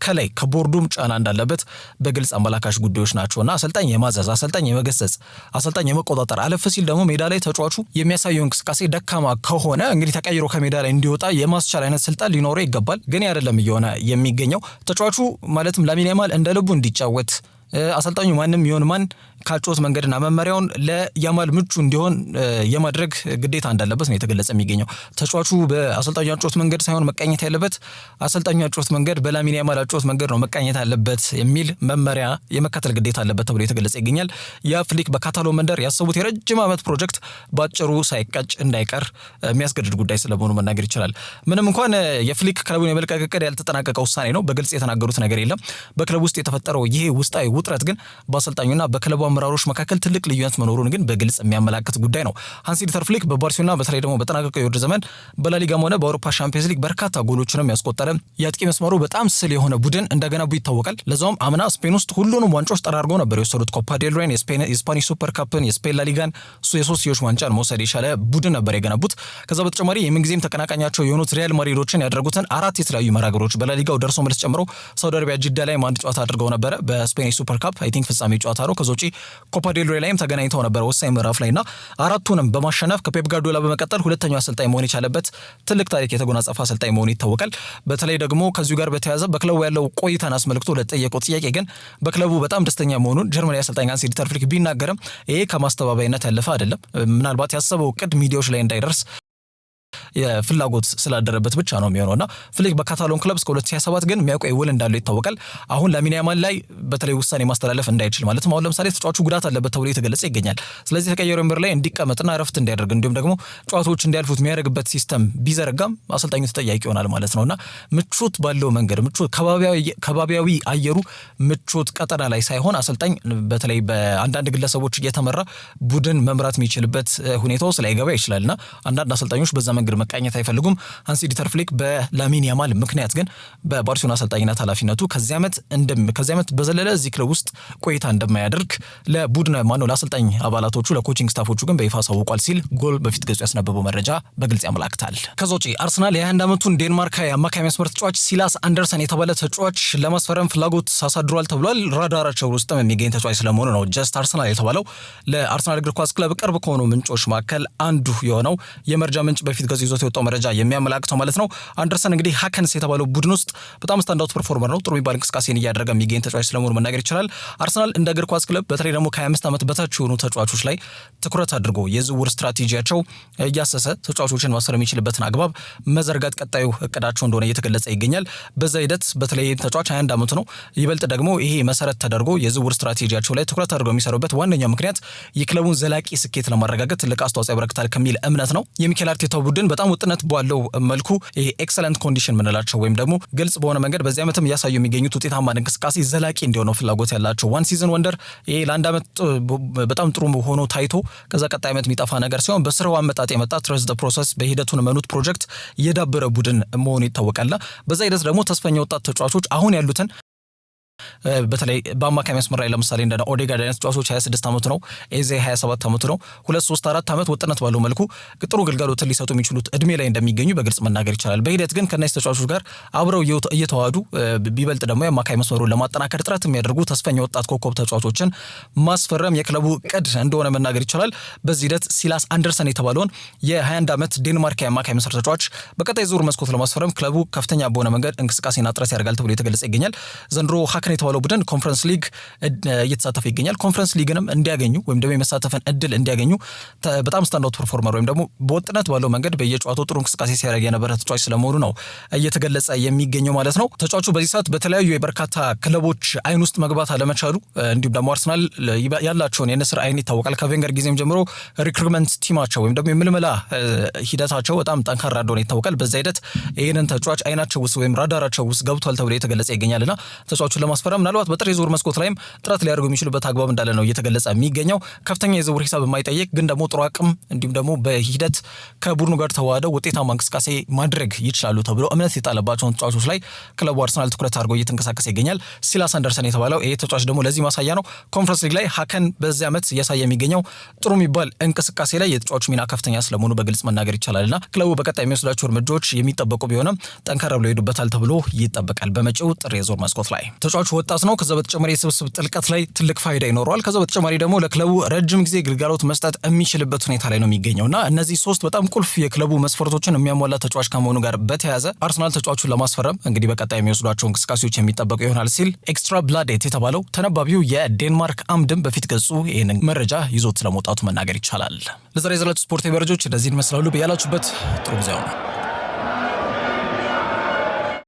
ከላይ ከቦርዱም ጫና እንዳለበት በግልጽ አመላካሽ ጉዳዮች ናቸውና አሰልጣኝ የማዘዝ፣ አሰልጣኝ የመገሰጽ፣ አሰልጣኝ የመቆጣጠር አለፍ ሲል ደግሞ ሜዳ ላይ ተጫዋቹ የሚያሳየው እንቅስቃሴ ደካማ ከሆነ እንግዲህ ተቀይሮ ከሜዳ ላይ እንዲወጣ የማስቻል አይነት ስልጣን ሊኖረው ይገባል። ግን አይደለም እየሆነ የሚገኘው። ተጫዋቹ ማለትም ላሚን ያማል እንደ ልቡ እንዲጫወት አሰልጣኙ ማንም ይሁን ማን ካጮት መንገድና መመሪያውን ለያማል ምቹ እንዲሆን የማድረግ ግዴታ እንዳለበት ነው የተገለጸ የሚገኘው። ተጫዋቹ በአሰልጣኙ አጮት መንገድ ሳይሆን መቃኘት ያለበት አሰልጣኙ አጮት መንገድ በላሚን ያማል አጮት መንገድ ነው መቃኘት ያለበት የሚል መመሪያ የመከተል ግዴታ አለበት ተብሎ የተገለጸ ይገኛል። ያ ፍሊክ በካታሎን መንደር ያሰቡት የረጅም ዓመት ፕሮጀክት ባጭሩ ሳይቀጭ እንዳይቀር የሚያስገድድ ጉዳይ ስለመሆኑ መናገር ይችላል። ምንም እንኳን የፍሊክ ክለቡን የመልቀቅ እቅድ ያልተጠናቀቀ ውሳኔ ነው፣ በግልጽ የተናገሩት ነገር የለም። በክለቡ ውስጥ የተፈጠረው ይሄ ውስጣዊ ውጥረት ግን በአሰልጣኙና በክለቡ አመራሮች መካከል ትልቅ ልዩነት መኖሩን ግን በግልጽ የሚያመላክት ጉዳይ ነው። ሃንሲ ዲተር ፍሊክ በባርሴሎና በተለይ ደግሞ በተጠናቀቀው የውድድር ዘመን በላሊጋም ሆነ በአውሮፓ ቻምፒየንስ ሊግ በርካታ ጎሎችንም ያስቆጠረ የአጥቂ መስመሩ በጣም ስል የሆነ ቡድን እንደገነቡ ይታወቃል። ለዛውም አምና ስፔን ውስጥ ሁሉንም ዋንጫዎች ጠራርገው ነበር የወሰዱት። ኮፓ ዴል ሬይን፣ የስፓኒሽ ሱፐር ካፕን፣ የስፔን ላሊጋን፣ የሶስትዮሽ ዋንጫን መውሰድ የቻለ ቡድን ነበር የገነቡት። ከዛ በተጨማሪ የምንጊዜም ተቀናቃኛቸው የሆኑት ሪያል ማድሪዶችን ያደረጉትን 4 የተለያዩ መራገሮች በላሊጋው ደርሶ መልስ ጨምሮ ሳውዲ አረቢያ ጅዳ ላይ አንድ ጨዋታ አድርገው ነበረ። በስፔኒሽ ሱፐር ካፕ አይ ቲንክ ፍጻሜ ጨዋታ ነው። ከዛ ውጪ ኮፓ ዴል ሬይ ላይም ተገናኝተው ነበር ወሳኝ ምዕራፍ ላይና አራቱንም በማሸነፍ ከፔፕ ጋርዲዮላ በመቀጠል ሁለተኛው አሰልጣኝ መሆን የቻለበት ትልቅ ታሪክ የተጎናጸፈ አሰልጣኝ መሆኑ ይታወቃል። በተለይ ደግሞ ከዚሁ ጋር በተያያዘ በክለቡ ያለው ቆይታን አስመልክቶ ለተጠየቀው ጥያቄ ግን በክለቡ በጣም ደስተኛ መሆኑን ጀርመናዊ አሰልጣኝ ሃንሲ ዲተር ፍሊክ ቢናገርም ይሄ ከማስተባበይነት ያለፈ አይደለም። ምናልባት ያሰበው ቅድ ሚዲያዎች ላይ እንዳይደርስ የፍላጎት ስላደረበት ብቻ ነው የሚሆነውና ፍሊክ በካታሎን ክለብ እስከ 2027 ግን የሚያውቀው ውል እንዳለው ይታወቃል። አሁን ላሚን ያማል ላይ በተለይ ውሳኔ ማስተላለፍ እንዳይችል ማለት ነው። አሁን ለምሳሌ ተጫዋቹ ጉዳት አለበት ተብሎ የተገለጸ ይገኛል። ስለዚህ ተቀየረ ወንበር ላይ እንዲቀመጥና ረፍት እንዲያደርግ እንዲሁም ደግሞ ጨዋታዎች እንዲያልፉት የሚያደርግበት ሲስተም ቢዘረጋም አሰልጣኙ ተጠያቂ ይሆናል ማለት ነውና ምቾት ባለው መንገድ ምቾት ከባቢያዊ አየሩ ምቾት ቀጠና ላይ ሳይሆን አሰልጣኝ በተለይ በአንዳንድ ግለሰቦች እየተመራ ቡድን መምራት የሚችልበት ሁኔታው ስላይገባ ይችላልና አንዳንድ አሰልጣኞች በዛ መንገድ መቃኘት አይፈልጉም። ሃንሲ ዲተር ፍሊክ በላሚን ያማል ምክንያት ግን በባርሴሎና አሰልጣኝነት ኃላፊነቱ ከዚህ ዓመት በዘለለ እዚህ ክለብ ውስጥ ቆይታ እንደማያደርግ ለቡድን ለአሰልጣኝ አባላቶቹ ለኮቺንግ ስታፎቹ ግን በይፋ አሳውቋል ሲል ጎል በፊት ገጹ ያስነበበው መረጃ በግልጽ ያመላክታል። ከዛ ውጪ አርሰናል የ21 ዓመቱን ዴንማርካዊ አማካይ መስመር ተጫዋች ሲላስ አንደርሰን የተባለ ተጫዋች ለማስፈረም ፍላጎት አሳድሯል ተብሏል። ራዳራቸው ውስጥ የሚገኝ ተጫዋች ስለመሆኑ ነው ጀስት አርሰናል የተባለው ለአርሰናል እግር ኳስ ክለብ ቅርብ ከሆኑ ምንጮች መካከል አንዱ የሆነው የመረጃ ምንጭ በፊት ገጹ ይዞት የወጣው መረጃ የሚያመላክተው ማለት ነው። አንደርሰን እንግዲህ ሃከንስ የተባለው ቡድን ውስጥ በጣም ስታንዳውት ፐርፎርመር ነው። ጥሩ የሚባል እንቅስቃሴን እያደረገ የሚገኝ ተጫዋች ስለመሆኑ መናገር ይችላል። አርሰናል እንደ እግር ኳስ ክለብ በተለይ ደግሞ ከ25 ዓመት በታች የሆኑ ተጫዋቾች ላይ ትኩረት አድርጎ የዝውውር ስትራቴጂያቸው እያሰሰ ተጫዋቾችን ማሰር የሚችልበትን አግባብ መዘርጋት ቀጣዩ እቅዳቸው እንደሆነ እየተገለጸ ይገኛል። በዛ ሂደት በተለይ ተጫዋች 21 ዓመቱ ነው። ይበልጥ ደግሞ ይሄ መሰረት ተደርጎ የዝውውር ስትራቴጂያቸው ላይ ትኩረት አድርገው የሚሰሩበት ዋነኛው ምክንያት የክለቡን ዘላቂ ስኬት ለማረጋገጥ ትልቅ አስተዋጽኦ ያበረክታል ከሚል እምነት ነው። የሚኬል አርቴታው ቡድን በጣም ውጥነት ባለው መልኩ ይሄ ኤክሰለንት ኮንዲሽን ምንላቸው ወይም ደግሞ ግልጽ በሆነ መንገድ በዚህ ዓመትም እያሳዩ የሚገኙት ውጤታማ እንቅስቃሴ ዘላቂ እንዲሆነው ፍላጎት ያላቸው ዋን ሲዝን ወንደር ይሄ ለአንድ ዓመት በጣም ጥሩ ሆኖ ታይቶ ከዛ ቀጣይ ዓመት የሚጠፋ ነገር ሲሆን በስራው አመጣጥ የመጣ ትረስት ዘ ፕሮሰስ በሂደቱን መኑት ፕሮጀክት የዳበረ ቡድን መሆኑ ይታወቃልና በዛ ሂደት ደግሞ ተስፈኛ ወጣት ተጫዋቾች አሁን ያሉትን በተለይ በአማካይ መስመር ላይ ለምሳሌ እንደ ኦዴጋርድ አይነት ተጫዋቾች 26 ዓመቱ ነው፣ ኤዜ 27 ዓመቱ ነው። 2-3-4 ዓመት ወጥነት ባለው መልኩ ጥሩ ግልጋሎትን ሊሰጡ የሚችሉት እድሜ ላይ እንደሚገኙ በግልጽ መናገር ይቻላል። በሂደት ግን ከነዚህ ተጫዋቾች ጋር አብረው እየተዋዱ ቢበልጥ ደግሞ የአማካይ መስመሩን ለማጠናከር ጥረት የሚያደርጉ ተስፈኛ ወጣት ኮከብ ተጫዋቾችን ማስፈረም የክለቡ ቅድ እንደሆነ መናገር ይቻላል። በዚህ ሂደት ሲላስ አንደርሰን የተባለውን የ21 ዓመት ዴንማርክ የአማካይ መስመር ተጫዋች በቀጣይ ዙር መስኮት ለማስፈረም ክለቡ ከፍተኛ በሆነ መንገድ እንቅስቃሴና ጥረት ያደርጋል ተብሎ የተገለጸ ይገኛል። ዘንድሮ ሃከን የተባለው ቡድን ኮንፈረንስ ሊግ እየተሳተፈ ይገኛል። ኮንፈረንስ ሊግንም እንዲያገኙ ወይም ደግሞ የመሳተፍን እድል እንዲያገኙ በጣም ስታንዳርድ ፐርፎርመር ወይም ደግሞ በወጥነት ባለው መንገድ በየጨዋታው ጥሩ እንቅስቃሴ ሲያደርግ የነበረ ተጫዋች ስለመሆኑ ነው እየተገለጸ የሚገኘው ማለት ነው። ተጫዋቹ በዚህ ሰዓት በተለያዩ የበርካታ ክለቦች አይን ውስጥ መግባት አለመቻሉ እንዲሁም ደግሞ አርሰናል ያላቸውን የንስር አይን ይታወቃል። ከቬንገር ጊዜም ጀምሮ ሪክሩትመንት ቲማቸው ወይም ደግሞ የምልመላ ሂደታቸው በጣም ጠንካራ እንደሆነ ይታወቃል። በዛ ሂደት ይህንን ተጫዋች አይናቸው ውስጥ ወይም ራዳራቸው ውስጥ ገብቷል ተብሎ የተገለጸ ይገኛልና ተጫዋቹን ለማስፈረም ምናልባት በጥር የዝውውር መስኮት ላይም ጥረት ሊያደርጉ የሚችሉበት አግባብ እንዳለ ነው እየተገለጸ የሚገኘው። ከፍተኛ የዝውውር ሂሳብ የማይጠይቅ ግን ደግሞ ጥሩ አቅም እንዲሁም ደግሞ በሂደት ከቡድኑ ጋር ተዋህደው ውጤታማ እንቅስቃሴ ማድረግ ይችላሉ ተብሎ እምነት የጣለባቸውን ተጫዋቾች ላይ ክለቡ አርሰናል ትኩረት አድርጎ እየተንቀሳቀሰ ይገኛል። ሲላስ አንደርሰን የተባለው ይሄ ተጫዋች ደግሞ ለዚህ ማሳያ ነው። ኮንፈረንስ ሊግ ላይ ሃከን በዚህ ዓመት እያሳየ የሚገኘው ጥሩ የሚባል እንቅስቃሴ ላይ የተጫዋቹ ሚና ከፍተኛ ስለመሆኑ በግልጽ መናገር ይቻላልና ክለቡ በቀጣይ የሚወስዳቸው እርምጃዎች የሚጠበቁ ቢሆንም ጠንከር ብሎ ይሄዱበታል ተብሎ ይጠበቃል። በመጪው ጥር የዝውውር መስኮት ላይ ተጫዋቹ ወጣት ነው። ከዛ በተጨማሪ የስብስብ ጥልቀት ላይ ትልቅ ፋይዳ ይኖረዋል። ከዛ በተጨማሪ ደግሞ ለክለቡ ረጅም ጊዜ ግልጋሎት መስጠት የሚችልበት ሁኔታ ላይ ነው የሚገኘውና እነዚህ ሶስት በጣም ቁልፍ የክለቡ መስፈርቶችን የሚያሟላ ተጫዋች ከመሆኑ ጋር በተያያዘ አርሰናል ተጫዋቹን ለማስፈረም እንግዲህ በቀጣይ የሚወስዷቸው እንቅስቃሴዎች የሚጠበቁ ይሆናል ሲል ኤክስትራ ብላዴት የተባለው ተነባቢው የዴንማርክ አምድም በፊት ገጹ ይህንን መረጃ ይዞት ስለመውጣቱ መናገር ይቻላል። ለዛሬ የዘላችሁ ስፖርታዊ መረጃዎች እንደዚህ ይመስላሉ። በያላችሁበት ጥሩ ጊዜ ነው።